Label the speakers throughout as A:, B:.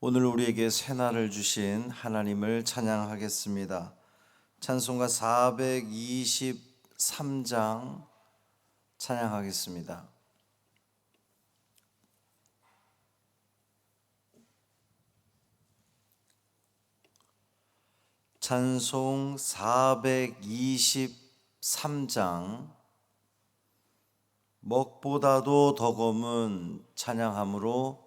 A: 오늘 우리에게 새날을 주신 하나님을 찬양하겠습니다. 찬송가 423장 찬양하겠습니다. 찬송 423장 먹보다도 더 검은 찬양함으로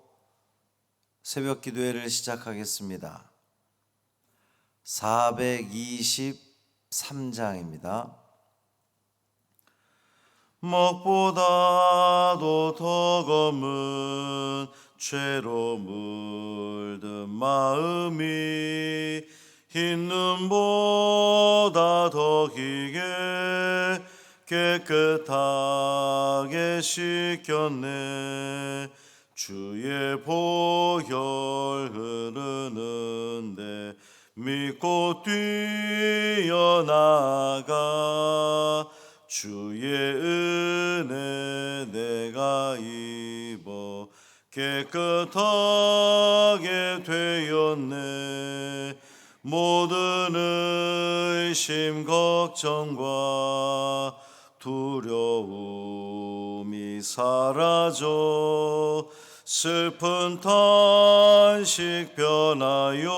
A: 새벽 기도회를 시작하겠습니다. 423장입니다. 먹보다도 더 검은 죄로 물든 마음이 흰 눈보다 더 기게 깨끗하게 씻겼네. 주의 보혈 흐르는데 믿고 뛰어나가 주의 은혜 내가 입어 깨끗하게 되었네. 모든 의심 걱정과 두려움이 사라져 슬픈 탄식 변하여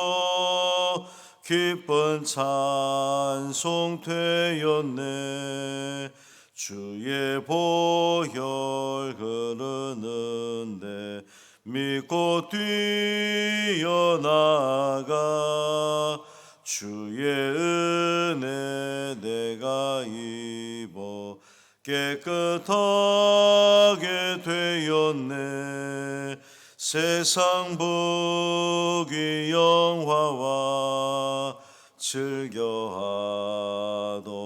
A: 기쁜 찬송 되었네. 주의 보혈 흐르는데 믿고 뛰어나가 주의 은혜 내가 입어 깨끗하게 되었네. 세상 부귀 영화와 즐겨하던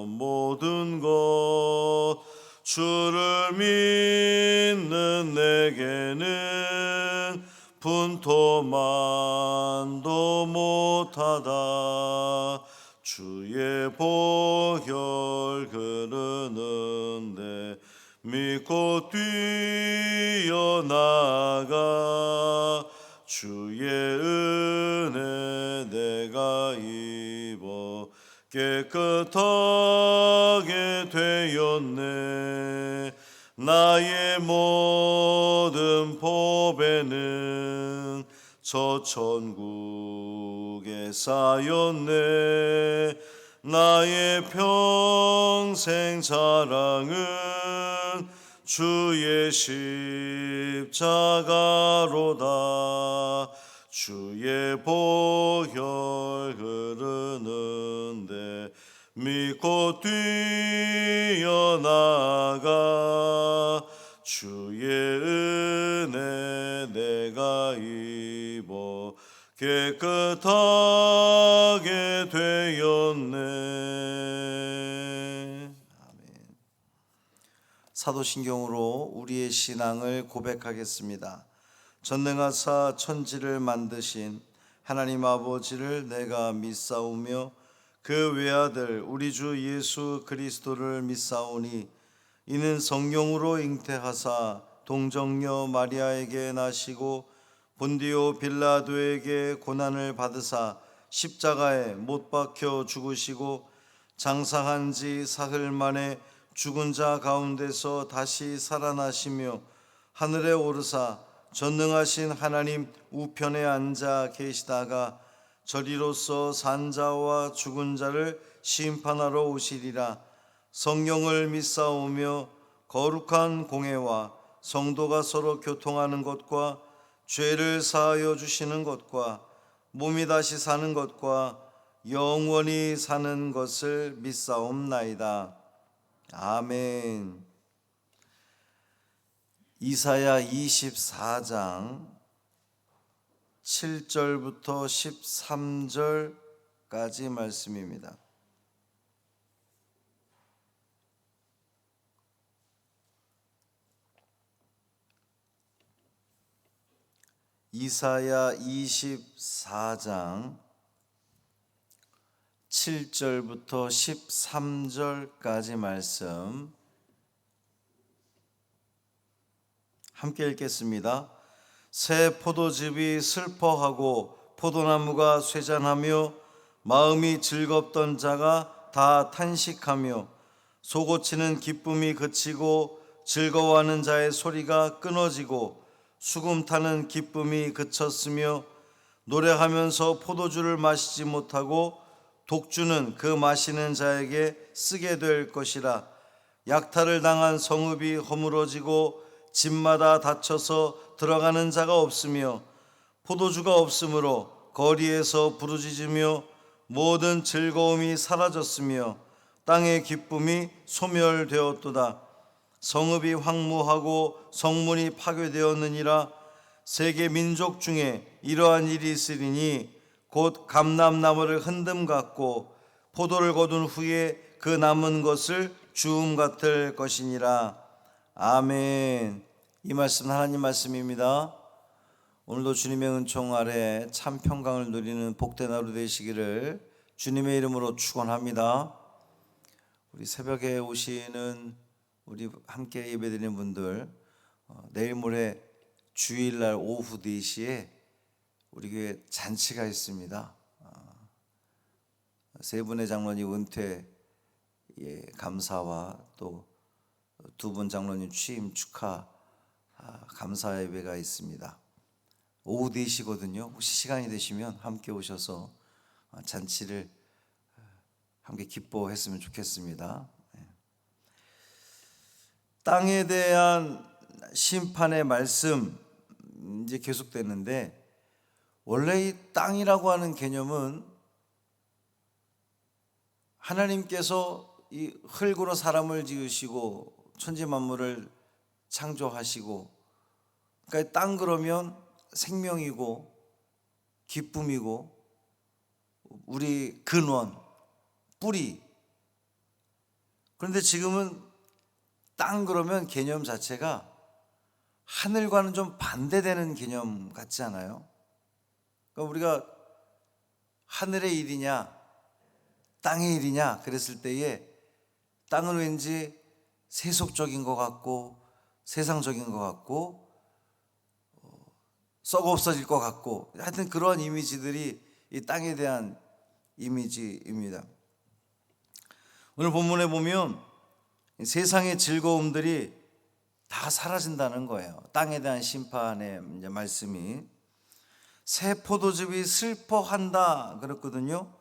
A: 모든 것 주를 믿는 내게는 분토만도 못하다. 주의 보혈 흐르는데 믿고 뛰어나가 주의 은혜 내가 입어 깨끗하게 되었네. 나의 모든 보배는 저 천국에 쌓였네. 나의 평생 자랑은 주의 십자가로다. 주의 보혈 흐르는데 믿고 뛰어나가 주의 은혜 내가 입어 깨끗하게 되었네. 아멘. 사도신경으로 우리의 신앙을 고백하겠습니다. 전능하사 천지를 만드신 하나님 아버지를 내가 믿사오며 그 외아들 우리 주 예수 그리스도를 믿사오니 이는 성령으로 잉태하사 동정녀 마리아에게 나시고 본디오 빌라도에게 고난을 받으사 십자가에 못 박혀 죽으시고 장사한 지 사흘 만에 죽은 자 가운데서 다시 살아나시며 하늘에 오르사 전능하신 하나님 우편에 앉아 계시다가 저리로서 산 자와 죽은 자를 심판하러 오시리라. 성령을 믿사오며 거룩한 공회와 성도가 서로 교통하는 것과 죄를 사하여 주시는 것과 몸이 다시 사는 것과 영원히 사는 것을 믿사옵나이다. 아멘. 이사야 24장 7절부터 13절까지 말씀입니다. 이사야 24장 7절부터 13절까지 말씀 함께 읽겠습니다. 새 포도즙이 슬퍼하고 포도나무가 쇠잔하며 마음이 즐겁던 자가 다 탄식하며 소고치는 기쁨이 그치고 즐거워하는 자의 소리가 끊어지고 수금 타는 기쁨이 그쳤으며 노래하면서 포도주를 마시지 못하고 독주는 그 마시는 자에게 쓰게 될 것이라. 약탈을 당한 성읍이 허물어지고 집마다 닫혀서 들어가는 자가 없으며 포도주가 없으므로 거리에서 부르짖으며 모든 즐거움이 사라졌으며 땅의 기쁨이 소멸되었도다. 성읍이 황무하고 성문이 파괴되었느니라. 세계 민족 중에 이러한 일이 있으리니 곧 감람나무를 흔듦 같고 포도를 거둔 후에 그 남은 것을 주움 같을 것이니라. 아멘. 이 말씀 하나님 말씀입니다. 오늘도 주님의 은총 아래 참 평강을 누리는 복된 하루 되시기를 주님의 이름으로 축원합니다. 우리 새벽에 오시는 우리 함께 예배드리는 분들, 내일 모레 주일날 오후 4시에 우리 교회 잔치가 있습니다. 세 분의 장로님 은퇴 감사와 또 두 분 장로님 취임 축하 감사 예배가 있습니다. 오후 4시거든요. 혹시 시간이 되시면 함께 오셔서 잔치를 함께 기뻐했으면 좋겠습니다. 땅에 대한 심판의 말씀 이제 계속되는데, 원래 이 땅이라고 하는 개념은 하나님께서 이 흙으로 사람을 지으시고 천지 만물을 창조하시고, 그러니까 땅 그러면 생명이고 기쁨이고 우리 근원, 뿌리. 그런데 지금은 땅 그러면 개념 자체가 하늘과는 좀 반대되는 개념 같지 않아요? 그러니까 우리가 하늘의 일이냐 땅의 일이냐 그랬을 때에 땅은 왠지 세속적인 것 같고 세상적인 것 같고 썩어 없어질 것 같고, 하여튼 그런 이미지들이 이 땅에 대한 이미지입니다. 오늘 본문에 보면 세상의 즐거움들이 다 사라진다는 거예요. 땅에 대한 심판의 이제 말씀이, 새 포도즙이 슬퍼한다 그랬거든요.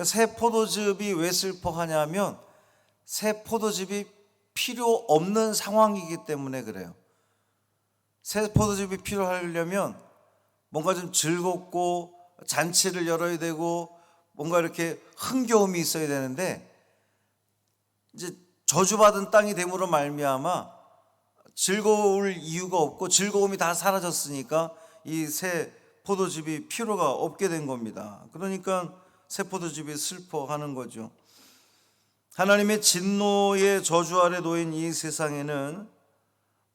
A: 새 포도즙이 왜 슬퍼하냐면 새 포도즙이 필요 없는 상황이기 때문에 그래요. 새 포도즙이 필요하려면 뭔가 좀 즐겁고 잔치를 열어야 되고 뭔가 이렇게 흥겨움이 있어야 되는데, 이제 저주받은 땅이 됨으로 말미암아 즐거울 이유가 없고 즐거움이 다 사라졌으니까 이 새 포도즙이 필요가 없게 된 겁니다. 그러니까 새 포도즙이 슬퍼하는 거죠. 하나님의 진노의 저주 아래 놓인 이 세상에는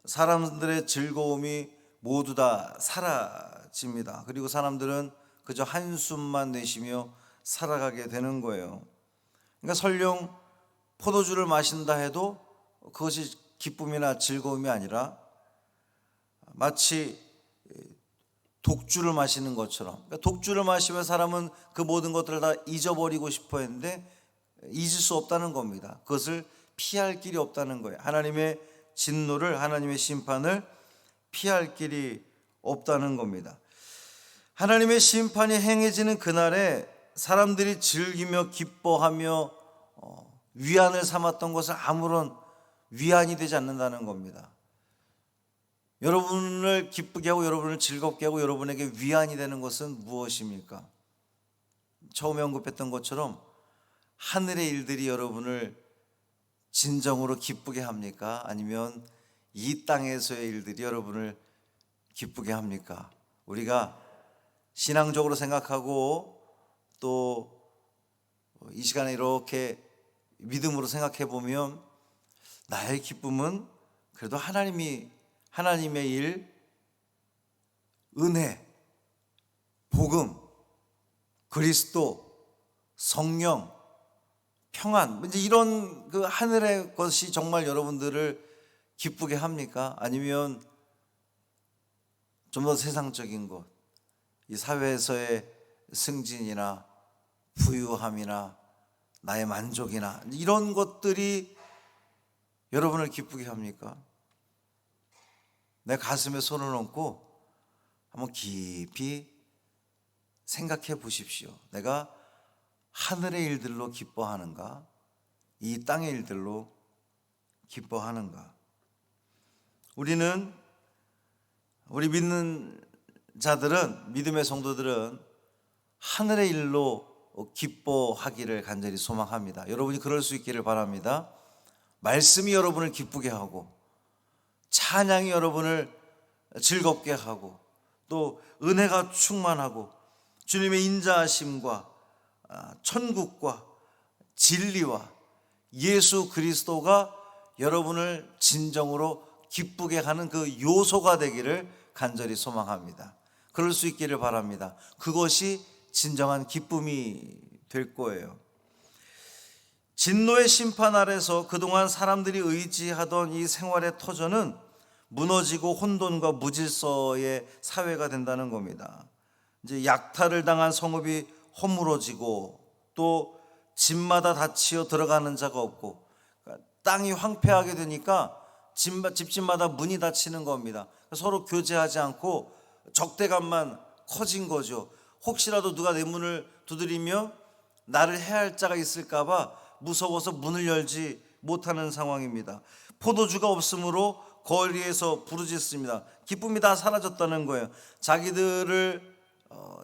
A: 사람들의 즐거움이 모두 다 사라집니다. 그리고 사람들은 그저 한숨만 내쉬며 살아가게 되는 거예요. 그러니까 설령 포도주를 마신다 해도 그것이 기쁨이나 즐거움이 아니라 마치 독주를 마시는 것처럼, 그러니까 독주를 마시면 사람은 그 모든 것들을 다 잊어버리고 싶어 했는데 잊을 수 없다는 겁니다. 그것을 피할 길이 없다는 거예요. 하나님의 진노를, 하나님의 심판을 피할 길이 없다는 겁니다. 하나님의 심판이 행해지는 그날에 사람들이 즐기며 기뻐하며 위안을 삼았던 것은 아무런 위안이 되지 않는다는 겁니다. 여러분을 기쁘게 하고 여러분을 즐겁게 하고 여러분에게 위안이 되는 것은 무엇입니까? 처음에 언급했던 것처럼 하늘의 일들이 여러분을 진정으로 기쁘게 합니까? 아니면 이 땅에서의 일들이 여러분을 기쁘게 합니까? 우리가 신앙적으로 생각하고 또 이 시간에 이렇게 믿음으로 생각해 보면 나의 기쁨은 그래도 하나님의 일, 은혜, 복음, 그리스도, 성령, 평안, 이제 이런 그 하늘의 것이 정말 여러분들을 기쁘게 합니까? 아니면 좀 더 세상적인 것, 이 사회에서의 승진이나 부유함이나 나의 만족이나 이런 것들이 여러분을 기쁘게 합니까? 내 가슴에 손을 얹고 한번 깊이 생각해 보십시오. 내가 하늘의 일들로 기뻐하는가? 이 땅의 일들로 기뻐하는가? 우리 믿는 자들은, 믿음의 성도들은 하늘의 일로 기뻐하기를 간절히 소망합니다. 여러분이 그럴 수 있기를 바랍니다. 말씀이 여러분을 기쁘게 하고, 찬양이 여러분을 즐겁게 하고, 또 은혜가 충만하고, 주님의 인자하심과 천국과 진리와 예수 그리스도가 여러분을 진정으로 기쁘게 하는 그 요소가 되기를 간절히 소망합니다. 그럴 수 있기를 바랍니다. 그것이 진정한 기쁨이 될 거예요. 진노의 심판 아래서 그동안 사람들이 의지하던 이 생활의 터전은 무너지고 혼돈과 무질서의 사회가 된다는 겁니다. 이제 약탈을 당한 성읍이 허물어지고, 또 집마다 다 치어 들어가는 자가 없고, 땅이 황폐하게 되니까 집집마다 문이 닫히는 겁니다. 서로 교제하지 않고 적대감만 커진 거죠. 혹시라도 누가 내 문을 두드리며 나를 해할 자가 있을까봐 무서워서 문을 열지 못하는 상황입니다. 포도주가 없으므로 거리에서 부르짖습니다. 기쁨이 다 사라졌다는 거예요. 자기들을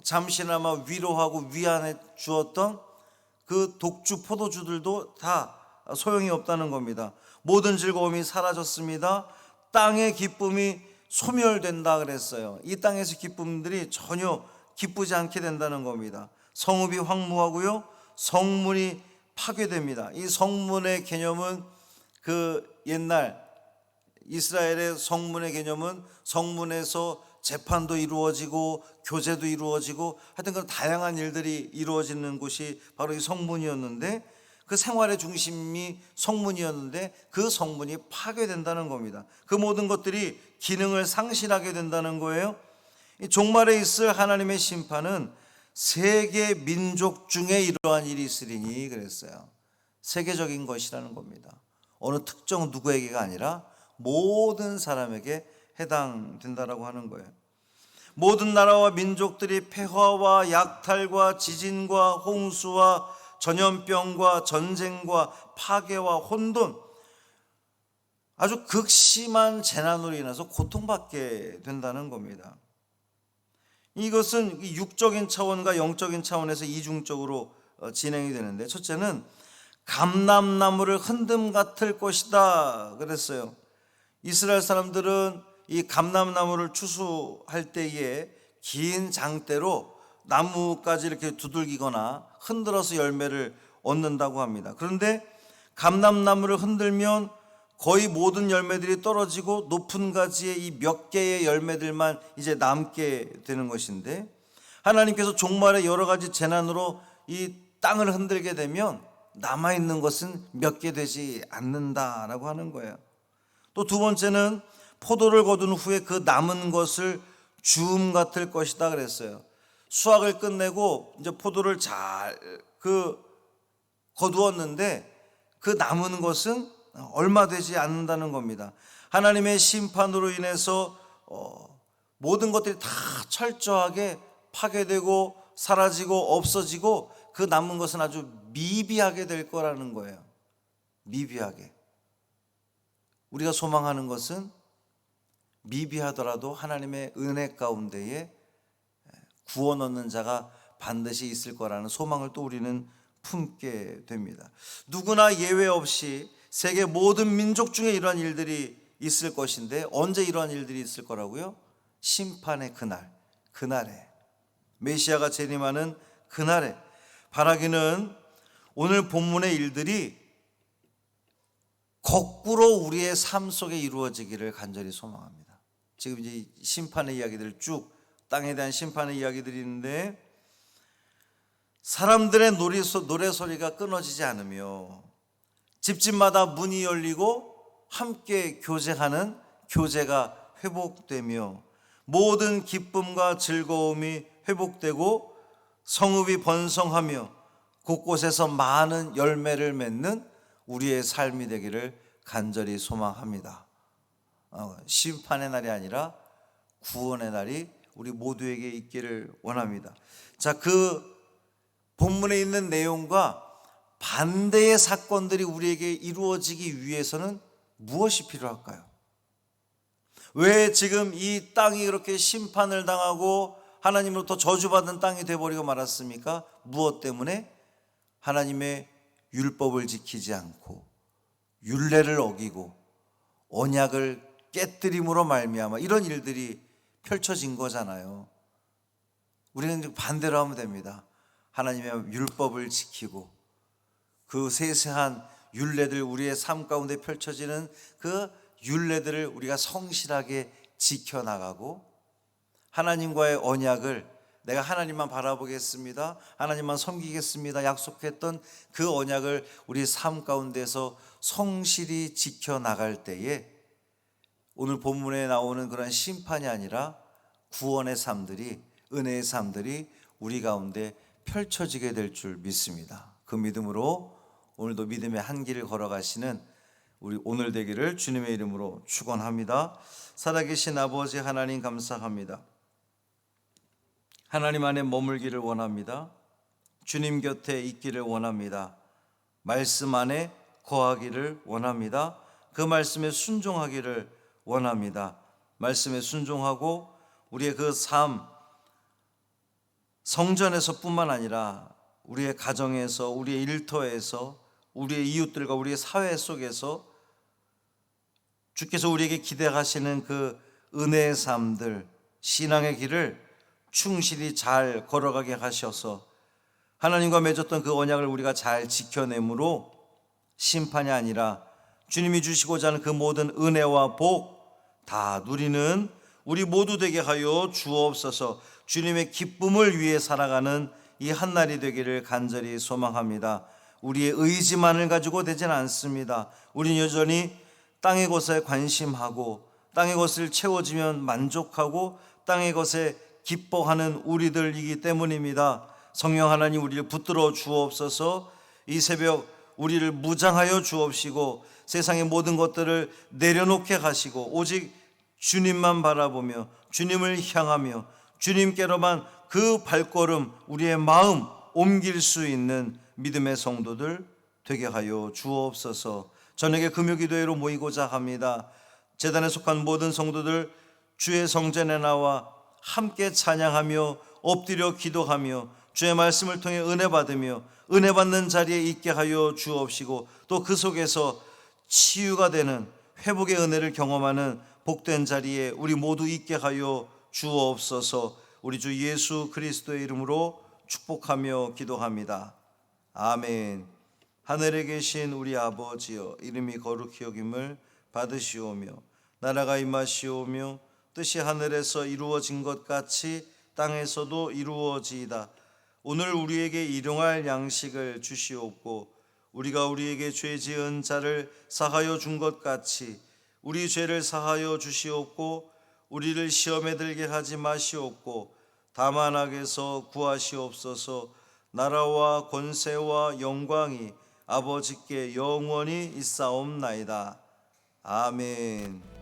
A: 잠시나마 위로하고 위안해 주었던 그 독주 포도주들도 다 소용이 없다는 겁니다. 모든 즐거움이 사라졌습니다. 땅의 기쁨이 소멸된다 그랬어요. 이 땅에서 기쁨들이 전혀 기쁘지 않게 된다는 겁니다. 성읍이 황무하고요, 성문이 파괴됩니다. 이 성문의 개념은 그 옛날 이스라엘의 성문의 개념은 성문에서 재판도 이루어지고 교제도 이루어지고 하여튼 그런 다양한 일들이 이루어지는 곳이 바로 이 성문이었는데, 그 생활의 중심이 성문이었는데 그 성문이 파괴된다는 겁니다. 그 모든 것들이 기능을 상실하게 된다는 거예요. 이 종말에 있을 하나님의 심판은 세계 민족 중에 이러한 일이 있으리니 그랬어요. 세계적인 것이라는 겁니다. 어느 특정 누구에게가 아니라 모든 사람에게 해당된다라고 하는 거예요. 모든 나라와 민족들이 폐화와 약탈과 지진과 홍수와 전염병과 전쟁과 파괴와 혼돈, 아주 극심한 재난으로 인해서 고통받게 된다는 겁니다. 이것은 육적인 차원과 영적인 차원에서 이중적으로 진행이 되는데, 첫째는 감람나무를 흔듦 같을 것이다 그랬어요. 이스라엘 사람들은 이 감람나무를 추수할 때에 긴 장대로 나무까지 이렇게 두들기거나 흔들어서 열매를 얻는다고 합니다. 그런데 감람나무를 흔들면 거의 모든 열매들이 떨어지고 높은 가지에 이 몇 개의 열매들만 이제 남게 되는 것인데, 하나님께서 종말의 여러 가지 재난으로 이 땅을 흔들게 되면 남아있는 것은 몇 개 되지 않는다라고 하는 거예요. 또 두 번째는 포도를 거둔 후에 그 남은 것을 주음 같을 것이다 그랬어요. 수확을 끝내고 이제 포도를 잘 거두었는데 그 남은 것은 얼마 되지 않는다는 겁니다. 하나님의 심판으로 인해서 모든 것들이 다 철저하게 파괴되고 사라지고 없어지고 그 남은 것은 아주 미비하게 될 거라는 거예요. 미비하게. 우리가 소망하는 것은 미비하더라도 하나님의 은혜 가운데에 구원 얻는 자가 반드시 있을 거라는 소망을 또 우리는 품게 됩니다. 누구나 예외 없이 세계 모든 민족 중에 이러한 일들이 있을 것인데, 언제 이러한 일들이 있을 거라고요? 심판의 그날에, 메시아가 재림하는 그날에. 바라기는 오늘 본문의 일들이 거꾸로 우리의 삶 속에 이루어지기를 간절히 소망합니다. 지금 이제 심판의 이야기들을 쭉, 땅에 대한 심판의 이야기들이 있는데, 사람들의 노래소리가 끊어지지 않으며 집집마다 문이 열리고 함께 교제하는 교제가 회복되며 모든 기쁨과 즐거움이 회복되고 성읍이 번성하며 곳곳에서 많은 열매를 맺는 우리의 삶이 되기를 간절히 소망합니다. 심판의 날이 아니라 구원의 날이 우리 모두에게 있기를 원합니다. 자, 그 본문에 있는 내용과 반대의 사건들이 우리에게 이루어지기 위해서는 무엇이 필요할까요? 왜 지금 이 땅이 그렇게 심판을 당하고 하나님으로부터 저주받은 땅이 되어버리고 말았습니까? 무엇 때문에? 하나님의 율법을 지키지 않고 율례를 어기고 언약을 깨뜨림으로 말미암아 이런 일들이 펼쳐진 거잖아요. 우리는 반대로 하면 됩니다. 하나님의 율법을 지키고 그 세세한 율례들, 우리의 삶 가운데 펼쳐지는 그 율례들을 우리가 성실하게 지켜나가고 하나님과의 언약을 내가 하나님만 바라보겠습니다, 하나님만 섬기겠습니다 약속했던 그 언약을 우리 삶 가운데서 성실히 지켜나갈 때에 오늘 본문에 나오는 그런 심판이 아니라 구원의 삶들이, 은혜의 삶들이 우리 가운데 펼쳐지게 될 줄 믿습니다. 그 믿음으로 오늘도 믿음의 한 길을 걸어가시는 우리 오늘 되기를 주님의 이름으로 축원합니다. 살아계신 아버지 하나님 감사합니다. 하나님 안에 머물기를 원합니다. 주님 곁에 있기를 원합니다. 말씀 안에 거하기를 원합니다. 그 말씀에 순종하기를 원합니다. 말씀에 순종하고 우리의 그 삶, 성전에서 뿐만 아니라 우리의 가정에서, 우리의 일터에서, 우리의 이웃들과 우리의 사회 속에서 주께서 우리에게 기대하시는 그 은혜의 삶들, 신앙의 길을 충실히 잘 걸어가게 하셔서 하나님과 맺었던 그 언약을 우리가 잘 지켜내므로 심판이 아니라 주님이 주시고자 하는 그 모든 은혜와 복 다 누리는 우리 모두 되게 하여 주옵소서. 주님의 기쁨을 위해 살아가는 이 한날이 되기를 간절히 소망합니다. 우리의 의지만을 가지고 되지는 않습니다. 우리는 여전히 땅의 것에 관심하고 땅의 것을 채워지면 만족하고 땅의 것에 기뻐하는 우리들이기 때문입니다. 성령 하나님, 우리를 붙들어 주옵소서. 이 새벽 우리를 무장하여 주옵시고 세상의 모든 것들을 내려놓게 하시고 오직 주님만 바라보며 주님을 향하며 주님께로만 그 발걸음, 우리의 마음 옮길 수 있는 믿음의 성도들 되게 하여 주옵소서. 저녁에 금요기도회로 모이고자 합니다. 제단에 속한 모든 성도들 주의 성전에 나와 함께 찬양하며 엎드려 기도하며 주의 말씀을 통해 은혜 받으며 은혜 받는 자리에 있게 하여 주옵시고 또 그 속에서 치유가 되는 회복의 은혜를 경험하는 복된 자리에 우리 모두 있게 하여 주옵소서. 우리 주 예수 그리스도의 이름으로 축복하며 기도합니다. 아멘. 하늘에 계신 우리 아버지여, 이름이 거룩히 여김을 받으시오며 나라가 임하시오며 뜻이 하늘에서 이루어진 것 같이 땅에서도 이루어지이다. 오늘 우리에게 일용할 양식을 주시옵고 우리가 우리에게 죄 지은 자를 사하여 준 것 같이 우리 죄를 사하여 주시옵고 우리를 시험에 들게 하지 마시옵고 다만 악에서 구하시옵소서. 나라와 권세와 영광이 아버지께 영원히 있사옵나이다. 아멘.